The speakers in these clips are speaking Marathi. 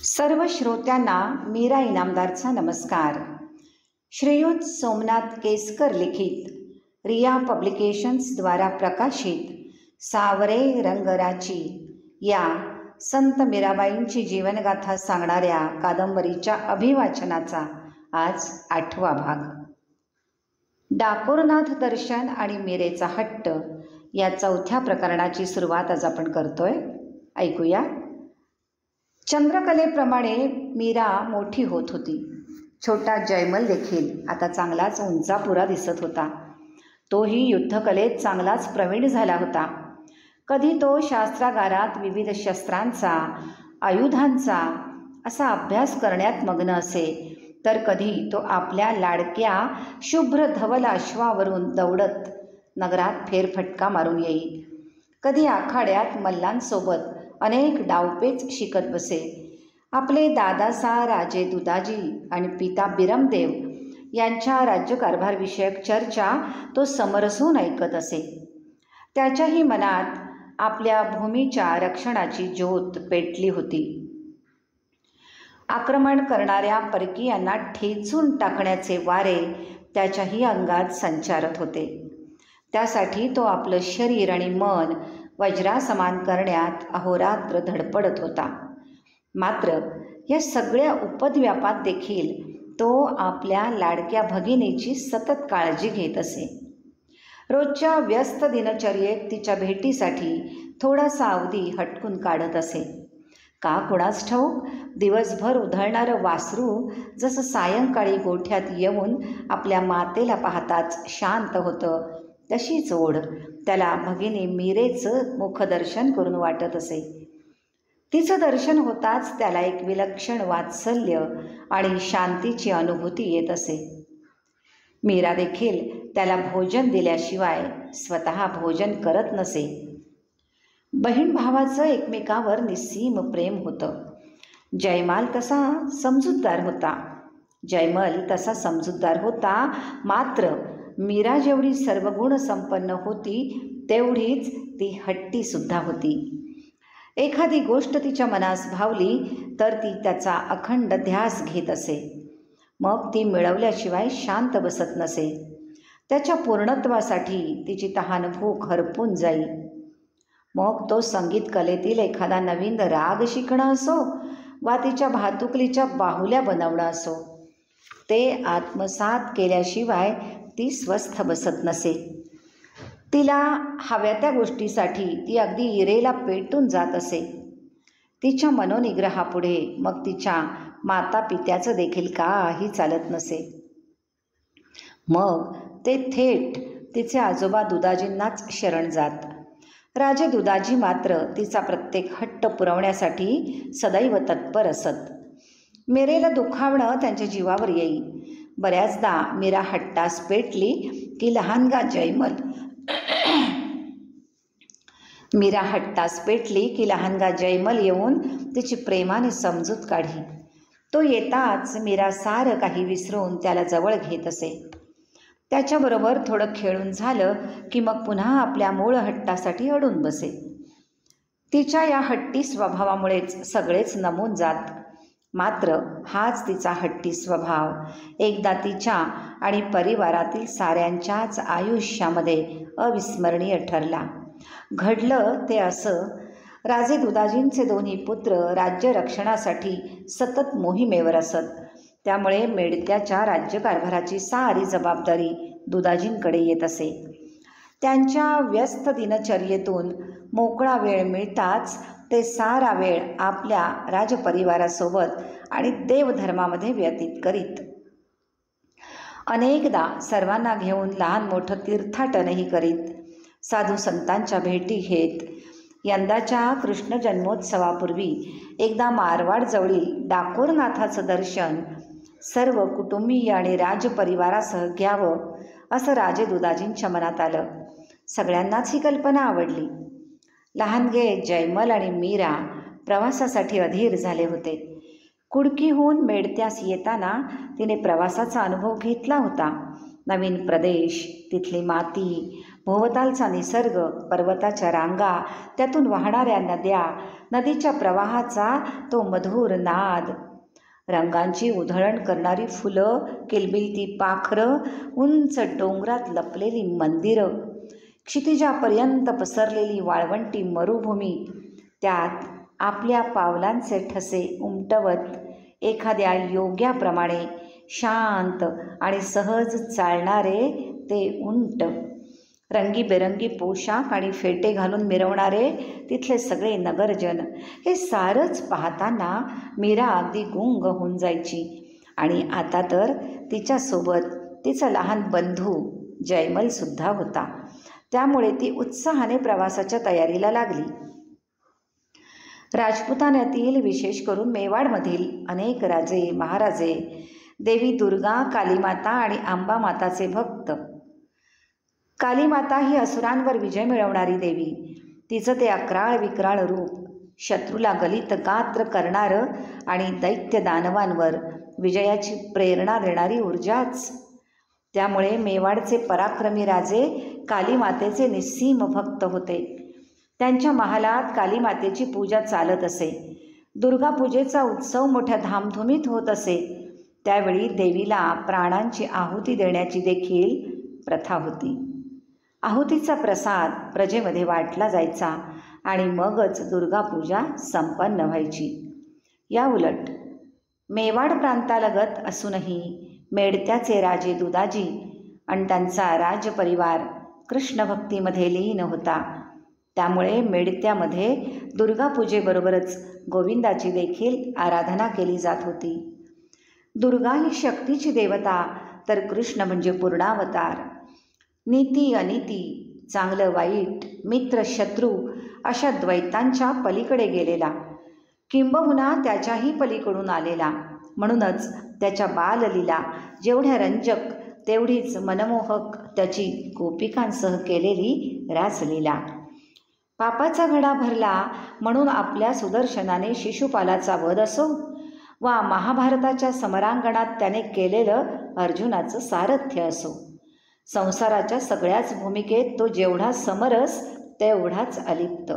सर्व श्रोत्यांना मीरा इनामदारचा नमस्कार. श्रीयुत सोमनाथ केसकर लिखित रिया पब्लिकेशन्सद्वारा प्रकाशित सावरे रंगराची या संत मीराबाईंची जीवनगाथा सांगणाऱ्या कादंबरीच्या अभिवाचनाचा आज 8वा भाग. डाकोरनाथ दर्शन आणि मीरेचा हट्ट या 4थ्या प्रकरणाची सुरुवात आज आपण करतोय. ऐकूया. चंद्रकलेप्रमाणे मीरा मोठी होत होती. छोटा जयमल देखील आता चांगलाच उंचापुरा दिसत होता. तोही युद्धकलेत चांगलाच प्रवीण झाला होता. कधी तो शास्त्रागारात विविध शस्त्रांचा, आयुधांचा असा अभ्यास करण्यात मग्न असे, तर कधी तो आपल्या लाडक्या शुभ्र धवल अश्वावरून दौडत नगरात फेरफटका मारून येई. कधी आखाड्यात मल्लांसोबत अनेक डावपेच शिकत बसे. आपले दादासा राजे दुदाजी आणि पिता बिरमदेव यांच्या राज्यकारभारविषयक चर्चा तो समरसून ऐकत असे. त्याच्याही मनात आपल्या भूमीच्या रक्षणाची ज्योत पेटली होती. आक्रमण करणाऱ्या परकीयांना ठेचून टाकण्याचे वारे त्याच्याही अंगात संचारत होते. त्यासाठी तो आपलं शरीर आणि मन वज्रासमान करण्यात अहोरात्र धडपडत होता. मात्र या सगळ्या उपद्व्यापात देखील तो आपल्या लाडक्या भगिनीची सतत काळजी घेत असे. रोजच्या व्यस्त दिनचर्येत तिच्या भेटीसाठी थोडासा अवधी हटकून काढत असे. का कुणास ठाऊक, दिवसभर उधळणारं वासरू जसं सायंकाळी गोठ्यात येऊन आपल्या मातेला पाहताच शांत होतं, तशीच ओढ त्याला भगिनी मीरेचं मुखदर्शन करून वाटत असे. तिचं दर्शन होताच त्याला एक विलक्षण वात्सल्य आणि शांतीची अनुभूती येत असे. मीरा देखील त्याला भोजन दिल्याशिवाय स्वतः भोजन करत नसे. बहीण भावाचं एकमेकावर निस्सीम प्रेम होतं. जयमल तसा समजूतदार होता. मात्र मीरा जेवढी सर्वगुण संपन्न होती, तेवढीच ती हट्टीसुद्धा होती. एखादी गोष्ट तिच्या मनास भावली तर ती त्याचा अखंड ध्यास घेत असे. मग ती मिळवल्याशिवाय शांत बसत नसे. त्याच्या पूर्णत्वासाठी तिची तहान भूक हरपून जाई. मग तो संगीत कलेतील एखादा नवीन राग शिकणं असो वा तिच्या भातुकलीच्या बाहुल्या बनवणं असो, ते आत्मसात केल्याशिवाय ती स्वस्थ बसत नसे. तिला हव्या त्या गोष्टीसाठी ती अगदी इरेला पेटून जात असे. तिच्या मनोनिग्रहापुढे मग तिच्या मातापित्याचं देखील काही चालत नसे. मग ते थेट तिचे आजोबा दुदाजींनाच शरण जात. राजे दुदाजी मात्र तिचा प्रत्येक हट्ट पुरवण्यासाठी सदैव तत्पर असत. मीरेला दुखावणं त्यांच्या जीवावर येई. बऱ्याचदा मीरा हट्टास पेटली की लहानगा जयमल येऊन तिची प्रेमाने समजूत काढी. तो येताच मीरा सारं काही विसरून त्याला जवळ घेत असे. त्याच्याबरोबर थोडं खेळून झालं की मग पुन्हा आपल्या मूळ हट्टासाठी अडून बसे. तिच्या या हट्टी स्वभावामुळेच सगळेच नमून जात. मात्र हाच तिचा हट्टी स्वभाव एकदा तिच्या आणि परिवारातील साऱ्यांच्याच आयुष्यामध्ये अविस्मरणीय ठरला. घडलं ते असं, राजे दुदाजींचे दोन्ही पुत्र राज्य रक्षणासाठी सतत मोहिमेवर असत. त्यामुळे मेडत्याच्या राज्यकारभाराची सारी जबाबदारी दुदाजींकडे येत असे. त्यांच्या व्यस्त दिनचर्येतून मोकळा वेळ मिळताच ते सारा वेळ आपल्या राजपरिवारासोबत आणि देवधर्मामध्ये व्यतीत करीत. अनेकदा सर्वांना घेऊन लहान मोठं तीर्थाटनही करीत. साधू संतांच्या भेटी घेत. यंदाच्या कृष्ण जन्मोत्सवापूर्वी एकदा मारवाडजवळील डाकोरनाथाचं दर्शन सर्व कुटुंबीय आणि राजपरिवारासह घ्यावं असं राजे दुदाजींच्या मनात आलं. सगळ्यांनाच ही कल्पना आवडली. लहानगे जयमल आणि मीरा प्रवासासाठी अधीर झाले होते. कुडकीहून मेडत्यास येताना तिने प्रवासाचा अनुभव घेतला होता. नवीन प्रदेश, तिथली माती, भोवतालचा निसर्ग, पर्वताच्या रांगा, त्यातून वाहणाऱ्या नद्या, नदीच्या प्रवाहाचा तो मधुर नाद, रंगांची उधळण करणारी फुलं, किलबिलती पाखरं, उंच डोंगरात लपलेली मंदिरं, क्षितिजापर्यंत पसरलेली वाळवंटी मरुभूमी, त्यात आपल्या पावलांचे ठसे उमटवत एखाद्या योग्याप्रमाणे शांत आणि सहज चालणारे ते उंट, रंगीबेरंगी पोशाख आणि फेटे घालून मिरवणारे तिथले सगळे नगरजन, हे सारंच पाहताना मीरा अगदी गुंग होऊन जायची. आणि आता तर तिच्यासोबत तिचा लहान बंधू जयमलसुद्धा होता. त्यामुळे ती उत्साहाने प्रवासाच्या तयारीला लागली. राजपुतान्यातील, विशेष करून मेवाडमधील अनेक राजे महाराजे देवी दुर्गा, कालीमाता आणि अंबामाताचे भक्त. कालीमाता ही असुरांवर विजय मिळवणारी देवी. तिचं ते अक्राळ विक्राळ रूप, शत्रूला गलित गात्र करणारं आणि दैत्य दानवांवर विजयाची प्रेरणा देणारी ऊर्जाच. त्यामुळे मेवाडचे पराक्रमी राजे कालीमातेचे निस्सीम भक्त होते. त्यांच्या महालात कालीमातेची पूजा चालत असे. दुर्गापूजेचा उत्सव मोठ्या धामधुमीत होत असे. त्यावेळी देवीला प्राणांची आहुती देण्याची देखील प्रथा होती. आहुतीचा प्रसाद प्रजेमध्ये वाटला जायचा आणि मगच दुर्गापूजा संपन्न व्हायची. या उलट मेवाड प्रांतालगत असूनही मेडत्याचे राजे दुदाजी आणि त्यांचा राजपरिवार कृष्णभक्तीमध्ये लीन होता. त्यामुळे मेडत्यामध्ये दुर्गापूजेबरोबरच गोविंदाची देखील आराधना केली जात होती. दुर्गा ही शक्तीची देवता, तर कृष्ण म्हणजे पूर्णावतार. नीती अनिती, चांगलं वाईट, मित्र शत्रू अशा द्वैतांच्या पलीकडे गेलेला, किंबहुना त्याच्याही पलीकडून आलेला. म्हणूनच त्याच्या बाललीला जेवढ्या रंजक तेवढीच मनमोहक त्याची गोपिकांसह केलेली रासलीला. पापाचा घडा भरला म्हणून आपल्या सुदर्शनाने शिशुपालाचा वध असो, वा महाभारताच्या समरांगणात त्याने केलेलं अर्जुनाचं सारथ्य असो, संसाराच्या सगळ्याच भूमिकेत तो जेवढा समरस तेवढाच अलिप्त.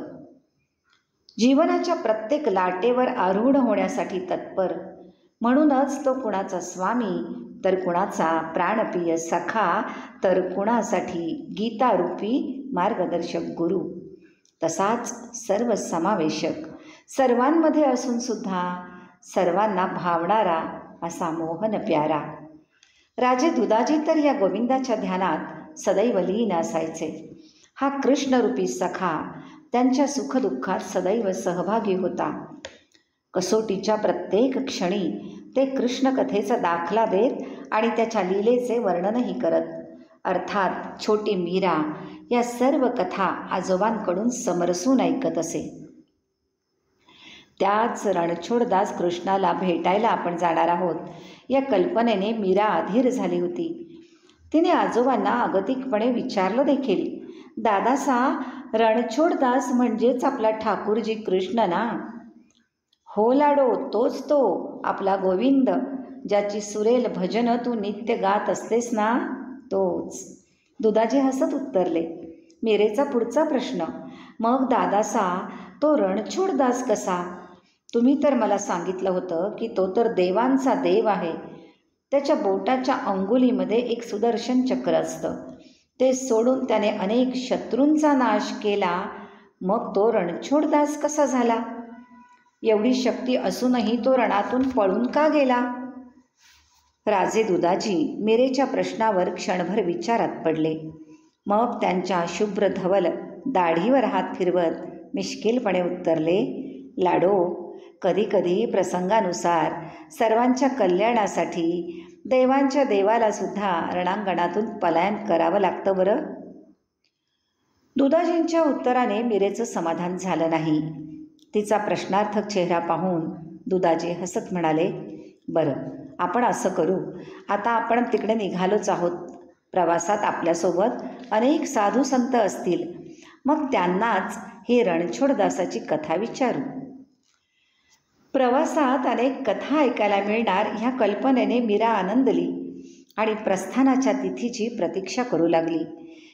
जीवनाच्या प्रत्येक लाटेवर आरूढ होण्यासाठी तत्पर. म्हणूनच तो कुणाचा स्वामी, तर कुणाचा प्राणप्रिय सखा, तर कुणासाठी गीतारूपी मार्गदर्शक गुरु. तसाच सर्व समावेशक, सर्वांमध्ये असूनसुद्धा सर्वांना भावणारा असा मोहन प्यारा. राजे दुदाजी तर या गोविंदाच्या ध्यानात सदैव लीन असायचे. हा कृष्णरूपी सखा त्यांच्या सुखदुःखात सदैव सहभागी होता. कसोटीच्या प्रत्येक क्षणी ते कृष्णकथेचा दाखला देत आणि त्याच्या लीलेचे वर्णनही करत. अर्थात छोटी मीरा या सर्व कथा आजोबांकडून समरसून ऐकत असे. त्याच रणछोडदास कृष्णाला भेटायला आपण जाणार आहोत या कल्पनेने मीरा अधीर झाली होती. तिने आजोबांना अगतिकपणे विचारलं देखील, दादासा, रणछोडदास म्हणजेच आपला ठाकूरजी कृष्ण ना? हो लाडो, तोच तो आपला गोविंद, ज्याची सुरेल भजनं तू नित्य गात असतेस ना, तोच. दुदाजी हसत उत्तरले. मीरेचा पुढचा प्रश्न, मग दादासा, तो रणछोडदास कसा? तुम्ही तर मला सांगितलं होतं की तो तर देवांचा देव आहे. त्याच्या बोटाच्या अंगुलीमध्ये एक सुदर्शन चक्र असतं. ते सोडून त्याने अनेक शत्रूंचा नाश केला. मग तो रणछोडदास कसा झाला? एवढी शक्ती असूनही तो रणातून पळून का गेला? राजे दुदाजी मीरेच्या प्रश्नावर क्षणभर विचारात पडले. मग त्यांच्या शुभ्र धवल दाढीवर हात फिरवत मिश्किलपणे उत्तरले, लाडो, कधीकधी प्रसंगानुसार सर्वांच्या कल्याणासाठी देवांच्या देवाला सुद्धा रणांगणातून पलायन करावं लागतं बरं. दुदाजींच्या उत्तराने मीरेचं समाधान झालं नाही. तिचा प्रश्नार्थक चेहरा पाहून दुदाजी हसत म्हणाले, बरं, आपण असं करू, आता आपण तिकडे निघालोच आहोत. प्रवासात आपल्यासोबत अनेक साधू संत असतील. मग त्यांनाच ही रणछोडदासाची कथा विचारू. प्रवासात अनेक कथा ऐकायला मिळणार ह्या कल्पनेने मीरा आनंदली आणि प्रस्थानाच्या तिथीची प्रतीक्षा करू लागली.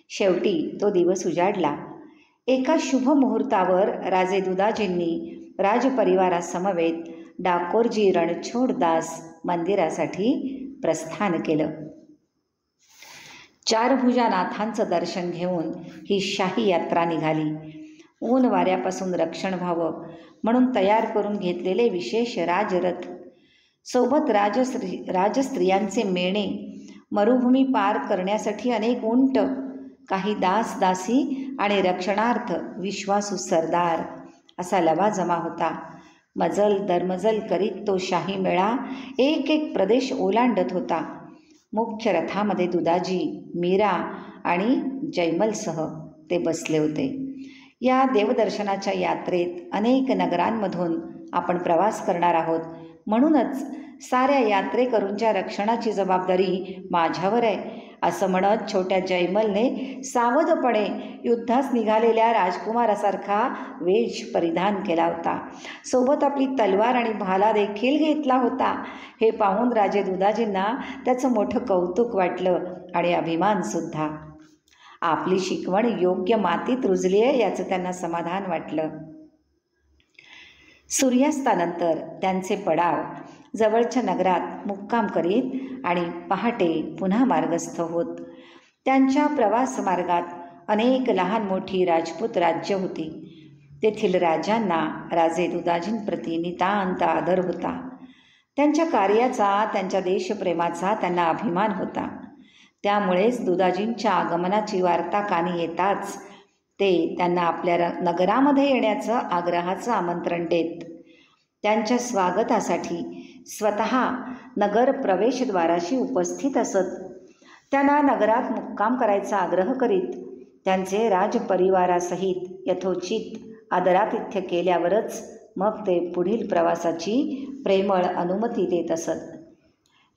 शेवटी तो दिवस उजाडला. एका शुभ मुहूर्तावर राजे दुदाजींनी राजपरिवारासमवेत डाकोरजी रणछोडदास मंदिरासाठी प्रस्थान केलं. चारभुजानाथांचं दर्शन घेऊन ही शाही यात्रा निघाली. ऊन वाऱ्यापासून रक्षण व्हावं म्हणून तयार करून घेतलेले विशेष राजरथ, सोबत राजस्त्रियांचे मेणे, मरुभूमी पार करण्यासाठी अनेक उंट, काही दास दासी आणि रक्षणार्थ विश्वासू सरदार असा लवाजमा होता. मजल दरमजल करीत तो शाही मेळा एक एक प्रदेश ओलांडत होता. मुख्य रथामध्ये दुदाजी, मीरा आणि जयमलसह ते बसले होते. या देवदर्शनाच्या यात्रेत अनेक नगरांमधून आपण प्रवास करणार आहोत, म्हणूनच साऱ्या यात्रेकरूंच्या रक्षणाची जबाबदारी माझ्यावर आहे, असं म्हणत छोट्या जयमलने सावधपणे युद्धास निघालेल्या राजकुमारासारखा वेश परिधान केला होता. सोबत आपली तलवार आणि भाला देखील घेतला होता. हे पाहून राजे दुदाजींना त्याचं मोठं कौतुक वाटलं आणि अभिमानसुद्धा. आपली शिकवण योग्य मातीत रुजली आहे याचं त्यांना समाधान वाटलं. सूर्यास्तानंतर त्यांचे पडाव जवळच्या नगरात मुक्काम करीत आणि पहाटे पुन्हा मार्गस्थ होत. त्यांच्या प्रवास मार्गात अनेक लहान मोठी राजपूत राज्य होती. तेथील राजांना राजे दुदाजींप्रती नितांत आदर होता. त्यांच्या कार्याचा, त्यांच्या देशप्रेमाचा त्यांना अभिमान होता. त्यामुळेच दुदाजींच्या आगमनाची वार्ता कानी येताच ते त्यांना आपल्या नगरामध्ये येण्याचं आग्रहाचं आमंत्रण देत. त्यांच्या स्वागतासाठी स्वतः नगर प्रवेशद्वाराशी उपस्थित असत. त्यांना नगरात मुक्काम करायचा आग्रह करीत त्यांचे राजपरिवारासहित यथोचित आदरातिथ्य केल्यावरच मग ते पुढील प्रवासाची प्रेमळ अनुमती देत असत.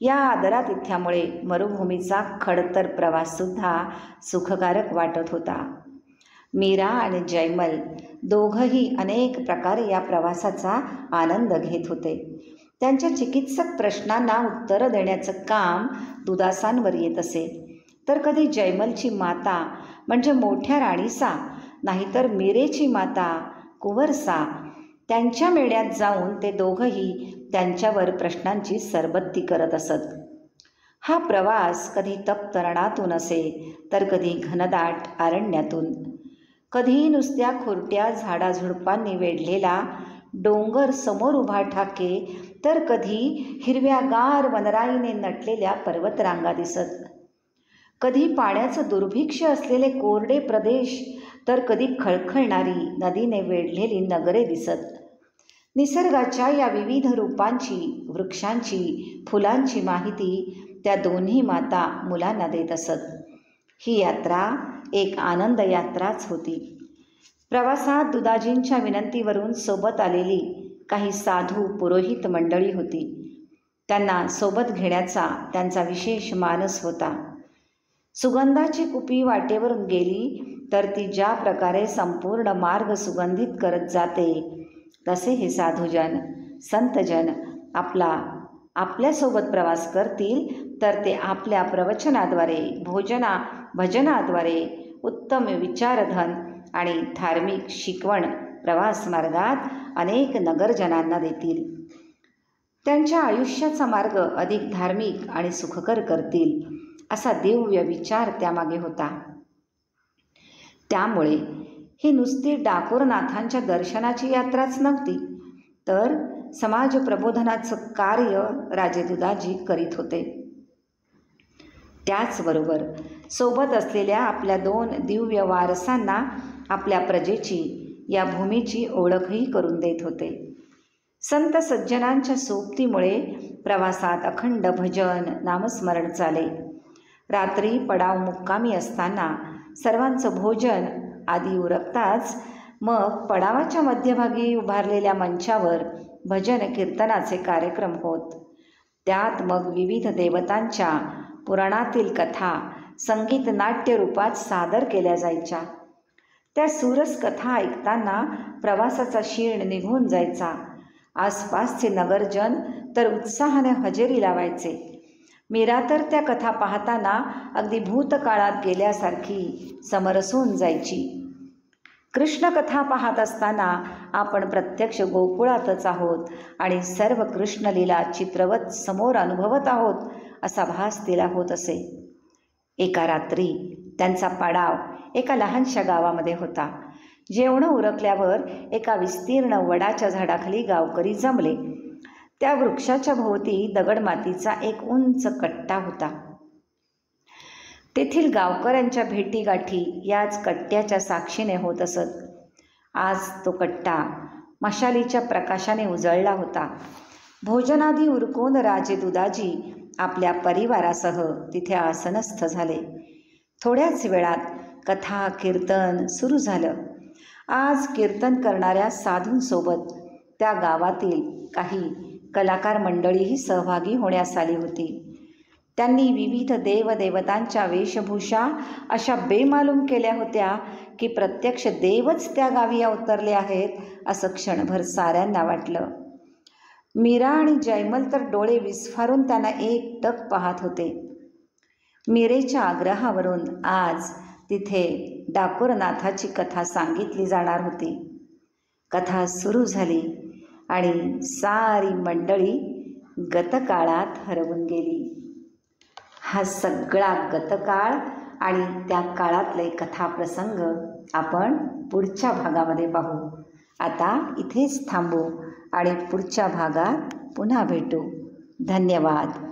या आदरातिथ्यामुळे मरुभूमीचा खडतर प्रवाससुद्धा सुखकारक वाटत होता. मीरा आणि जयमल दोघंही अनेक प्रकारे या प्रवासाचा आनंद घेत होते. त्यांच्या चिकित्सक प्रश्नांना उत्तरं देण्याचं काम दुदासांवर येत असे. तर कधी जयमलची माता म्हणजे मोठ्या राणीसा, नाहीतर मीरेची माता कुंवरसा त्यांच्या मेळ्यात जाऊन ते दोघंही त्यांच्यावर प्रश्नांची सरबत्ती करत असत. हा प्रवास कधी तप्त रणातून असे, तर कधी घनदाट अरण्यातून, कधी नुसत्या खुरट्या झाडाझुडपांनी वेढलेला डोंगर समोर उभा ठाके, तर कधी हिरव्यागार वनराईने नटलेल्या पर्वतरांगा दिसत, कधी पाण्याचं दुर्भिक्ष असलेले कोरडे प्रदेश, तर कधी खळखळणारी नदीने वेढलेली नगरे दिसत. निसर्गाच्या या विविध रूपांची, वृक्षांची, फुलांची माहिती त्या दोन्ही माता मुलांना देत असत. ही यात्रा एक आनंद यात्राच होती. प्रवासात दुदाजींच्या विनंतीवरून सोबत आलेली काही साधू पुरोहित मंडळी होती. त्यांना सोबत घेण्याचा त्यांचा विशेष मानस होता. सुगंधाची कुपी वाटेवरून गेली तर ती ज्या प्रकारे संपूर्ण मार्ग सुगंधित करत जाते, तसे हे साधुजन, संतजन आपल्यासोबत प्रवास करतील तर ते आपल्या प्रवचनाद्वारे, भजनाद्वारे, उत्तम विचारधन आणि धार्मिक शिकवण प्रवास मार्गात अनेक नगरजनांना देतील. त्यांच्या आयुष्याचा मार्ग अधिक धार्मिक आणि सुखकर करतील, असा दिव्य विचार त्यामागे होता. त्यामुळे ही नुसती डाकोरनाथांच्या दर्शनाची यात्राच नव्हती, तर समाज प्रबोधनाचं कार्य राजे दुदाजी करीत होते. त्याचबरोबर सोबत असलेल्या आपल्या 2 दिव्य वारसांना आपल्या प्रजेची, या भूमीची ओळखही करून देत होते. संत सज्जनांच्या सोबतीमुळे प्रवासात अखंड भजन, नामस्मरण चाले. रात्री पडाव मुक्कामी असताना सर्वांचं भोजन आदी उरकताच मग पडावाच्या मध्यभागी उभारलेल्या मंचावर भजन कीर्तनाचे कार्यक्रम होत. त्यात मग विविध देवतांच्या पुराणातील कथा संगीत नाट्य रूपात सादर केल्या जायच्या. त्या सुरस कथा ऐकताना प्रवासाचा शीण निघून जायचा. आसपासचे नगरजन तर उत्साहाने हजेरी लावायचे. मीरा तर त्या कथा पाहताना अगदी भूतकाळात गेल्यासारखी समरसून जायची. कृष्णकथा पाहत असताना आपण प्रत्यक्ष गोकुळातच आहोत आणि सर्व कृष्णलीला चित्रवत समोर अनुभवत आहोत असा भास तिला होत असे. एका रात्री त्यांचा पाडाव एका लहानशा गावामध्ये होता. जेवणं उरकल्यावर एका विस्तीर्ण वडाच्या झाडाखाली गावकरी जमले. त्या वृक्षाच्या भोवती दगडमातीचा एक उंच कट्टा होता. तेथील गावकऱ्यांच्या भेटीगाठी याच कट्ट्याच्या साक्षीने होत असत. आज तो कट्टा मशालीच्या प्रकाशाने उजळला होता. भोजनादी उरकून राजे दुधाजी आपल्या परिवारासह तिथे आसनस्थ झाले. थोड्याच वेळात कथा कीर्तन सुरू झालं. आज कीर्तन करणाऱ्या साधूंसोबत त्या गावातील काही कलाकार मंडळीही सहभागी होण्यास आली होती. त्यांनी विविध देवदेवतांच्या वेशभूषा अशा बेमालूम केल्या होत्या की प्रत्यक्ष देवच त्या गावी अवतरले आहेत असं क्षणभर साऱ्यांना वाटलं. मीरा आणि जयमल तर डोळे विस्फारून त्यांना एकटक पाहत होते. मीरेच्या आग्रहावरून आज तिथे डाकोरनाथाची कथा सांगितली जाणार होती. कथा सुरू झाली आणि सारी मंडळी गतकाळात हरवून गेली. हा सगळा गतकाळ आणि त्या काळातले कथाप्रसंग आपण पुढच्या भागामध्ये पाहू. आता इथेच थांबू आणि पुढच्या भागात पुन्हा भेटू. धन्यवाद.